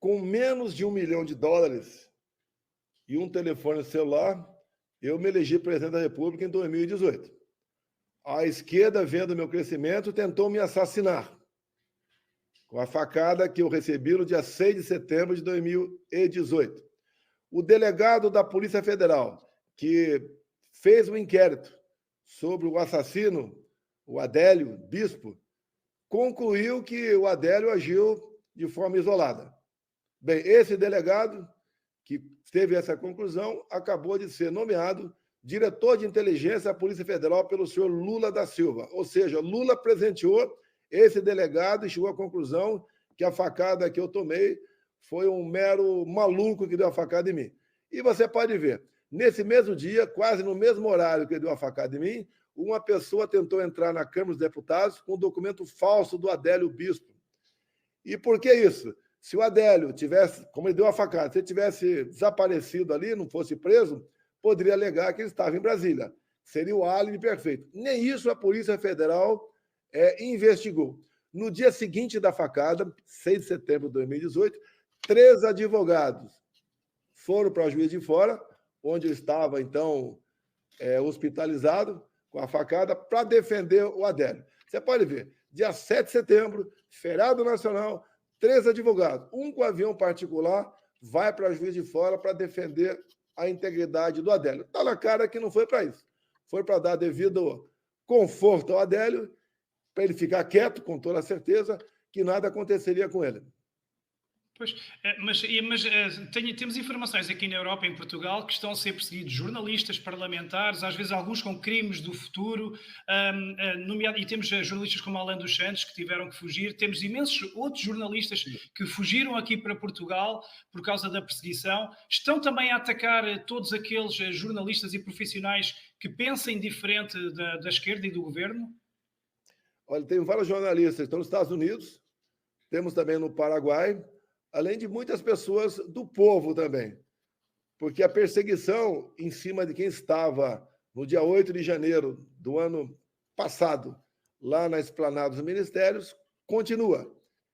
Com menos de US$ 1 milhão e um telefone celular, eu me elegi presidente da República em 2018. A esquerda, vendo meu crescimento, tentou me assassinar, com a facada que eu recebi no dia 6 de setembro de 2018. O delegado da Polícia Federal, que fez um inquérito sobre o assassino, o Adélio Bispo, concluiu que o Adélio agiu de forma isolada. Bem, esse delegado, que teve essa conclusão, acabou de ser nomeado diretor de inteligência da Polícia Federal pelo senhor Lula da Silva. Ou seja, Lula presenteou esse delegado e chegou à conclusão que a facada que eu tomei foi um mero maluco que deu a facada em mim. E você pode ver, nesse mesmo dia, quase no mesmo horário que ele deu a facada em mim, uma pessoa tentou entrar na Câmara dos Deputados com um documento falso do Adélio Bispo. E por que isso? Se o Adélio tivesse, como ele deu a facada, se ele tivesse desaparecido ali, não fosse preso, poderia alegar que ele estava em Brasília. Seria o álibi perfeito. Nem isso a Polícia Federal investigou. No dia seguinte da facada, 6 de setembro de 2018, 3 advogados foram para o Juiz de Fora, onde eu estava, então, hospitalizado com a facada, para defender o Adélio. Você pode ver, dia 7 de setembro, feriado nacional, 3 advogados, um com avião particular, vai para Juiz de Fora para defender a integridade do Adélio. Está na cara que não foi para isso. Foi para dar devido conforto ao Adélio, para ele ficar quieto, com toda a certeza, que nada aconteceria com ele. Pois, temos informações aqui na Europa e em Portugal que estão a ser perseguidos jornalistas, parlamentares, às vezes alguns com crimes do futuro, e temos jornalistas como Alain dos Santos que tiveram que fugir, temos imensos outros jornalistas que fugiram aqui para Portugal por causa da perseguição. Estão também a atacar todos aqueles jornalistas e profissionais que pensem diferente da esquerda e do governo? Olha, tem vários jornalistas que estão nos Estados Unidos, temos também no Paraguai, além de muitas pessoas do povo também. Porque a perseguição em cima de quem estava no dia 8 de janeiro do ano passado, lá na Esplanada dos Ministérios, continua.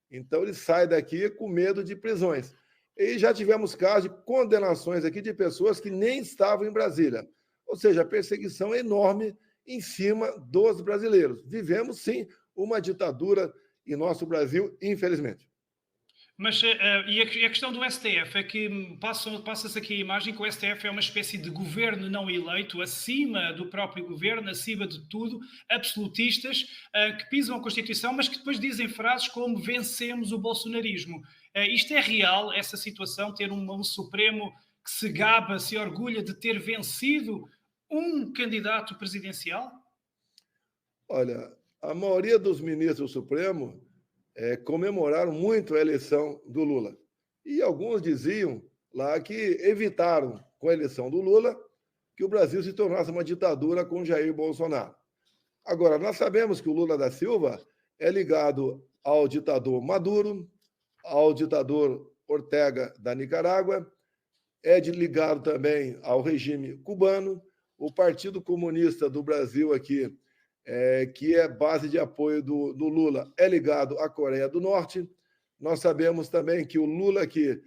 Então, ele sai daqui com medo de prisões. E já tivemos casos de condenações aqui de pessoas que nem estavam em Brasília. Ou seja, a perseguição é enorme em cima dos brasileiros. Vivemos, sim, uma ditadura em nosso Brasil, infelizmente. Mas e a questão do STF é que passa-se aqui a imagem que o STF é uma espécie de governo não eleito, acima do próprio governo, acima de tudo, absolutistas, que pisam a Constituição, mas que depois dizem frases como vencemos o bolsonarismo. Isto é real, essa situação, ter um Supremo que se gaba, se orgulha de ter vencido um candidato presidencial? Olha, a maioria dos ministros do Supremo comemoraram muito a eleição do Lula. E alguns diziam lá que evitaram, com a eleição do Lula, que o Brasil se tornasse uma ditadura com Jair Bolsonaro. Agora, nós sabemos que o Lula da Silva é ligado ao ditador Maduro, ao ditador Ortega da Nicarágua, ligado também ao regime cubano, o Partido Comunista do Brasil aqui, que é base de apoio do Lula, é ligado à Coreia do Norte. Nós sabemos também que o Lula aqui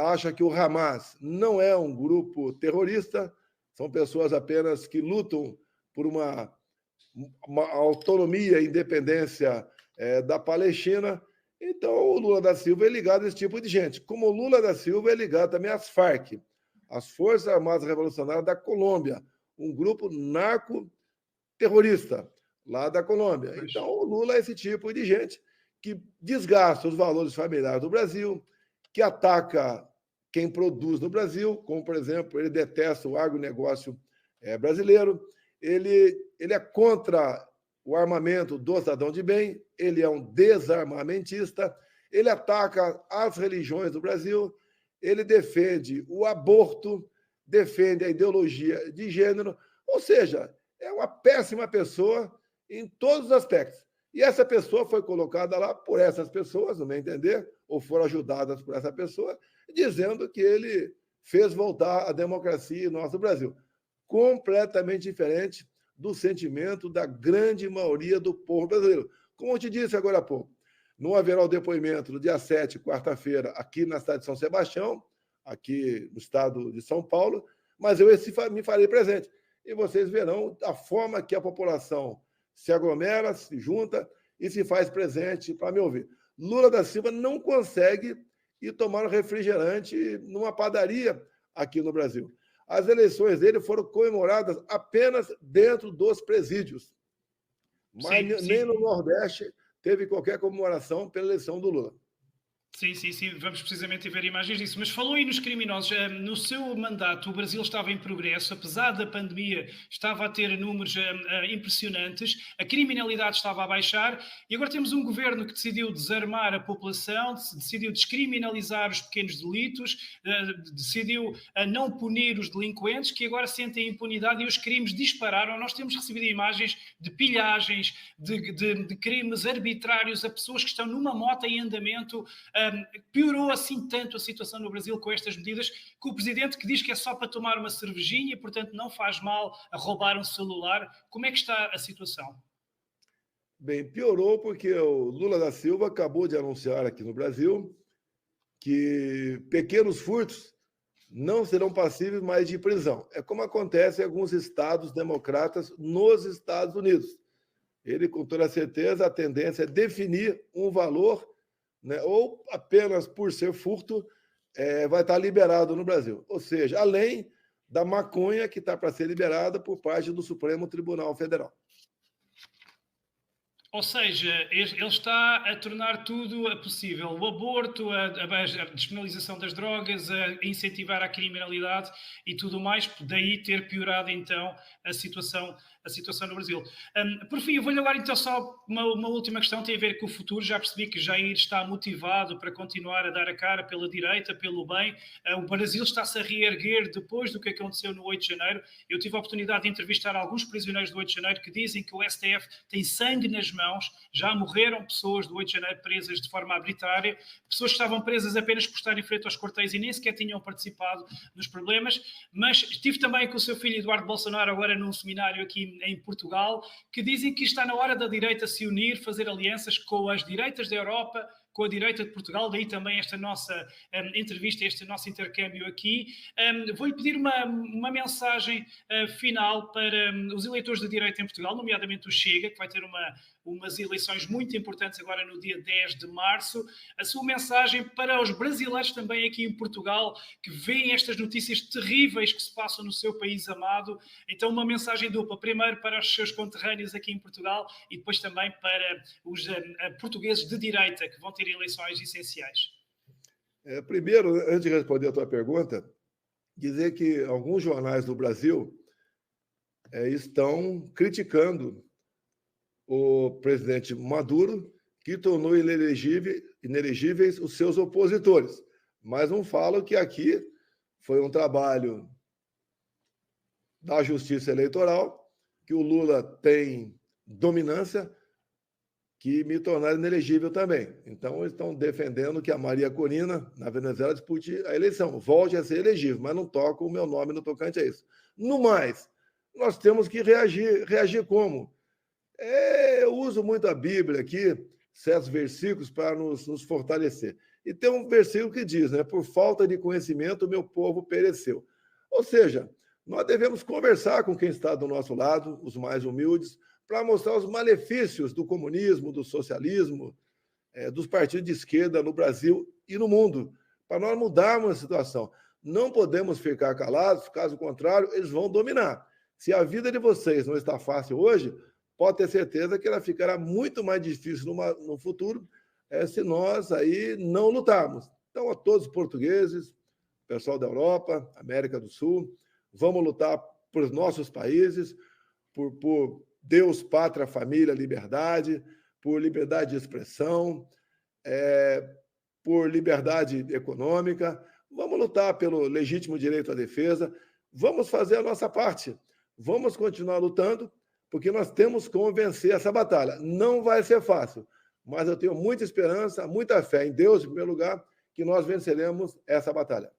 acha que o Hamas não é um grupo terrorista, são pessoas apenas que lutam por uma autonomia e independência da Palestina. Então, o Lula da Silva é ligado a esse tipo de gente. Como o Lula da Silva é ligado também às Farc, as Forças Armadas Revolucionárias da Colômbia, um grupo narco-terrorista lá da Colômbia. Então, o Lula é esse tipo de gente que desgasta os valores familiares do Brasil, que ataca quem produz no Brasil, como, por exemplo, ele detesta o agronegócio brasileiro, ele é contra o armamento do cidadão de bem, ele é um desarmamentista, ele ataca as religiões do Brasil, ele defende o aborto, defende a ideologia de gênero, ou seja, é uma péssima pessoa em todos os aspectos. E essa pessoa foi colocada lá por essas pessoas, no meu entender, ou foram ajudadas por essa pessoa, dizendo que ele fez voltar a democracia em nosso Brasil. Completamente diferente do sentimento da grande maioria do povo brasileiro. Como eu te disse agora há pouco, Não haverá o depoimento no dia 7, quarta-feira, aqui na cidade de São Sebastião, aqui no estado de São Paulo, mas eu me farei presente. E vocês verão a forma que a população se aglomera, se junta e se faz presente para me ouvir. Lula da Silva não consegue ir tomar um refrigerante numa padaria aqui no Brasil. As eleições dele foram comemoradas apenas dentro dos presídios. Mas nem no Nordeste teve qualquer comemoração pela eleição do Lula. Sim, vamos precisamente ver imagens disso. Mas falou aí nos criminosos. No seu mandato, o Brasil estava em progresso, apesar da pandemia, estava a ter números impressionantes, a criminalidade estava a baixar e agora temos um governo que decidiu desarmar a população, decidiu descriminalizar os pequenos delitos, decidiu não punir os delinquentes, que agora sentem impunidade e os crimes dispararam. Nós temos recebido imagens de pilhagens, de crimes arbitrários a pessoas que estão numa moto em andamento. Piorou assim tanto a situação no Brasil com estas medidas que o presidente, que diz que é só para tomar uma cervejinha e, portanto, não faz mal a roubar um celular. Como é que está a situação? Bem, piorou porque o Lula da Silva acabou de anunciar aqui no Brasil que pequenos furtos não serão passíveis mais de prisão. É como acontece em alguns estados democratas nos Estados Unidos. Ele, com toda certeza, a tendência é definir um valor, né, ou apenas por ser furto, vai estar liberado no Brasil. Ou seja, além da maconha que está para ser liberada por parte do Supremo Tribunal Federal. Ou seja, ele está a tornar tudo possível. O aborto, a despenalização das drogas, a incentivar a criminalidade e tudo mais, daí ter piorado então a situação no Brasil. Por fim, eu vou-lhe agora então só uma última questão, tem a ver com o futuro. Já percebi que Jair está motivado para continuar a dar a cara pela direita, pelo bem. O Brasil está-se a reerguer depois do que aconteceu no 8 de janeiro. Eu tive a oportunidade de entrevistar alguns prisioneiros do 8 de janeiro que dizem que o STF tem sangue nas mãos. Já morreram pessoas do 8 de janeiro presas de forma arbitrária, pessoas que estavam presas apenas por estar em frente aos quartéis e nem sequer tinham participado nos problemas. Mas estive também com o seu filho Eduardo Bolsonaro agora num seminário aqui em Portugal, que dizem que está na hora da direita se unir, fazer alianças com as direitas da Europa, com a direita de Portugal, daí também esta nossa entrevista, este nosso intercâmbio aqui. Vou-lhe pedir uma mensagem final para os eleitores da direita em Portugal, nomeadamente o Chega, que vai ter umas eleições muito importantes agora no dia 10 de março. A sua mensagem para os brasileiros também aqui em Portugal, que veem estas notícias terríveis que se passam no seu país amado. Então, uma mensagem dupla. Primeiro para os seus conterrâneos aqui em Portugal e depois também para os portugueses de direita, que vão ter eleições essenciais. Primeiro, antes de responder a tua pergunta, dizer que alguns jornais do Brasil estão criticando o presidente Maduro, que tornou inelegíveis os seus opositores. Mas não falam que aqui foi um trabalho da Justiça Eleitoral, que o Lula tem dominância, que me tornaram inelegível também. Então, eles estão defendendo que a Maria Corina, na Venezuela, dispute a eleição, volte a ser elegível, mas não toca o meu nome no tocante a isso. No mais, nós temos que reagir. Reagir como? Eu uso muito a Bíblia aqui, certos versículos, para nos fortalecer. E tem um versículo que diz, né? Por falta de conhecimento, o meu povo pereceu. Ou seja, nós devemos conversar com quem está do nosso lado, os mais humildes, para mostrar os malefícios do comunismo, do socialismo, dos partidos de esquerda no Brasil e no mundo, para nós mudarmos a situação. Não podemos ficar calados, caso contrário, eles vão dominar. Se a vida de vocês não está fácil hoje, pode ter certeza que ela ficará muito mais difícil no futuro se nós aí não lutarmos. Então, a todos os portugueses, pessoal da Europa, América do Sul, vamos lutar por nossos países, por Deus, pátria, família, liberdade, por liberdade de expressão, por liberdade econômica. Vamos lutar pelo legítimo direito à defesa. Vamos fazer a nossa parte. Vamos continuar lutando, porque nós temos como vencer essa batalha. Não vai ser fácil, mas eu tenho muita esperança, muita fé em Deus, em primeiro lugar, que nós venceremos essa batalha.